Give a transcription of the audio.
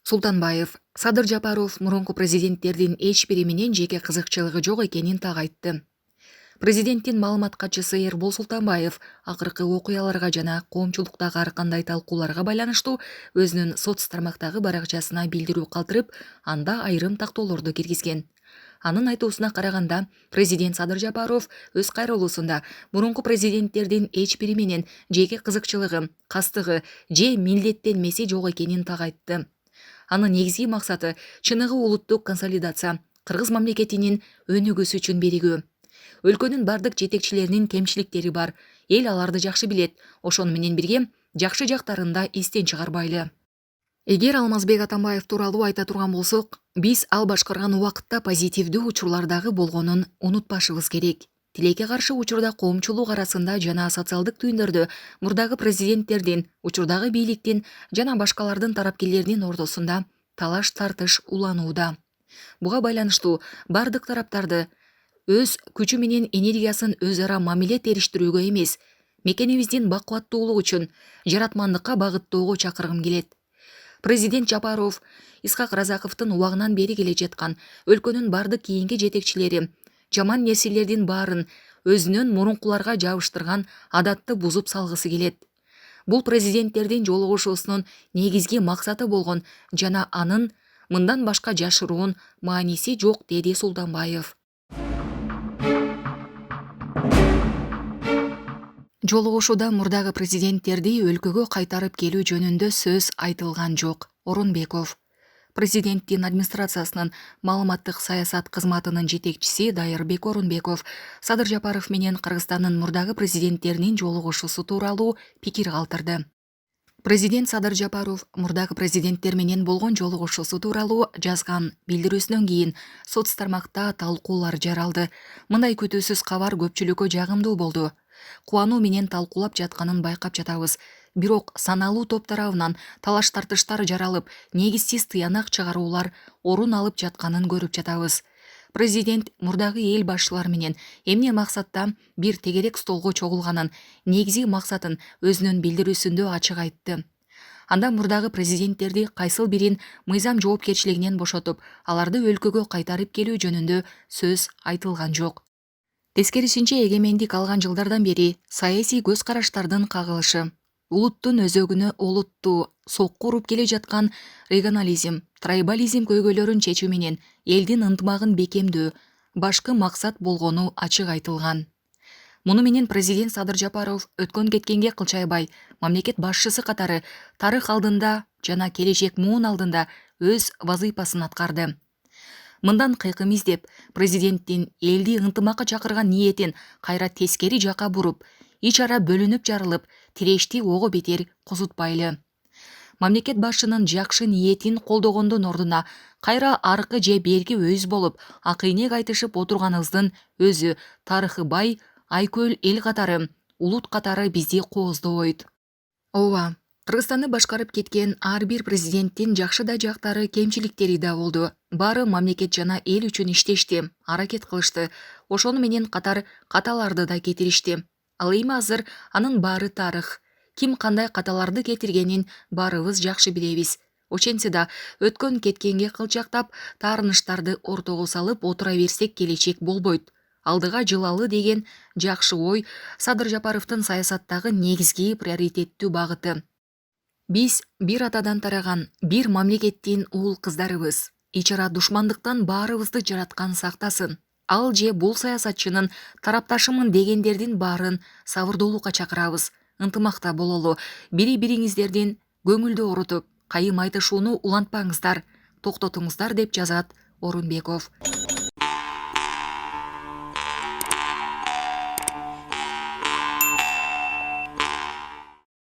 Султанбаев, Садыр Жапаров мурунку президенттердин эч бири менен жеке кызыкчылыгы жок экенин так айтты. Президенттин маалымат катчысы Эрбол Султанбаев акыркы окуяларга жана коомчулуктагы ар кандай талкууларга байланыштуу өзүнүн соц тармактагы баракчасына билдирүү калтырып, анда айрым тактоолорду киргизген. Анын айтуусуна караганда, президент Садыр Жапаров өз кайрылуусунда мурунку президенттердин эч бири менен жеке кызыкчылыгы, кастыгы же милдеттенмеси жок экенин так айтты. Анын негизги максаты чыныгы улуттук консолидация, кыргыз мамлекетинин өнүгүүсү үчүн биригүү. Өлкөнүн бардык жетекчилеринин кемчиликтери бар, эл аларды жакшы билет, ошону менен бирге жакшы жактарын да эстен чыгарбайлы. Эгер Алмазбек Атамбаев тууралуу айта турган болсок, биз ал башкарган убакытта позитивдүү учурлардагы болгонун унутпашыбыз керек. Тилекке каршы учурда коомчулук арасында жана социалдык түйүндөрдө мурдагы президенттердин, учурдагы бийликтин жана башкалардын тарапкерлеринин ортосунда талаш-тартыш уланууда. Буга байланыштуу бардык тараптарды өз күчү менен энергиясын өз ара мамиле териштирүүгө эмес, мекенибиздин бакубаттуулугу үчүн жаратмандыкка багыттоого чакыргым келет. Президент Жапаров Исхак Разаковдун убагынан бери келе жаткан өлкөнүн бардык кийинки жетекчилери жаман нерселердин баарын өзүнүн мурункуларга жабыштырган адатты бузуп салгысы келет. Бул президенттердин жолугушуусунун негизги максаты болгон жана анын мындан башка жашыруун мааниси жок, деди Султанбаев. Жолугушууда мурдагы президенттерди өлкөгө кайтарып келүү жөнүндө сөз айтылган жок. Орунбеков. Президенттин администрациясынын маалыматтык саясат кызматынын жетекчиси Дайырбек Орунбеков Садыр Жапаров менен Кыргызстандын мурдагы президенттеринин жолугушуусу тууралуу пикир калтырды. Президент Садыр Жапаров мурдагы президенттер менен болгон жолугушуусу тууралуу жазган билдирүүсүнөн кийин соц тармакта талкуулар жаралды. Мындай күтүүсүз кабар көпчүлүккө жагымдуу болду. Кубануу менен талкуулап жатканын байкап жатабыз. Бирок саналуу топ тарабынан талаш-тартыштар жаралып, негизсиз тыянак чыгаруулар орун алып жатканын көрүп жатабыз. Президент мурдагы эл башчылары менен эмне максатта бир тегерек столго чогулганын, негизги максатын өзүнүн билдирүүсүндө ачык айтты. Анда мурдагы президенттерди кайсыл бирин мыйзам жоопкерчилигинен бошотуп, аларды өлкөгө кайтарып келүү жөнүндө сөз айтылган жок. Тескерисинче эгемендик алган жылдардан бери саясий көз караштардын кагылышы, улуттун өзөгүнө олуттуу сокку уруп келе жаткан регионализм, трайбализм көйгөйлөрүн чечүү менен элдин ынтымагын бекемдөө башкы максат болгону ачык айтылган. Муну менен президент Садыр Жапаров өткөн кеткенге кылчайбай, мамлекет башчысы катары тарых алдында жана келечек муун алдында өз вазыйпасын аткарды. Мындан кыйкым издеп, президенттин элди ынтымакка чакырган ниетин кайра тескери жака буруп, ич ара бөлүнүп жарылып, тирешти ого бетер козутпайлы. Мамлекет башчынын жакшы ниетин колдогондун ордуна кайра аркы же берки өз болуп, акыйнек айтышып отурганыбыздын өзү тарыхы бай, айкөл эл катары, улут катары бизди кооздобойт. Ооба, Кыргызстанды башкарып кеткен ар бир президенттин жакшы да жактары, кемчиликтери да болду. Баары мамлекет жана эл үчүн иштешти, аракет кылышты. Ошону менен катар каталарды да кетиришти. Ал эми азыр анын баары тарых. Ким кандай каталарды кетиргенин баарыбыз жакшы билебиз. Ошентсе да өткөн кеткенге кылчактап, таарыныштарды ортого салып отура берсек келечек болбойт. Алдыга жылалы деген жакшы ой Садыр Жапаровдун саясаттагы негизги приоритеттүү багыты. Биз бир атадан тараган бир мамлекеттин уул кыздарыбыз. Ич ара душмандыктан баарыбызды жараткан сактасын. Ал же бул саясатчынын тарапташымын дегендердин баарын сабырдуулукка чакырабыз. Ынтымакта бололу, бири-бириңиздердин көңүлдү оорутуп, кайым айтышууну улантпаңыздар, токтотуңуздар, деп жазат Орунбеков.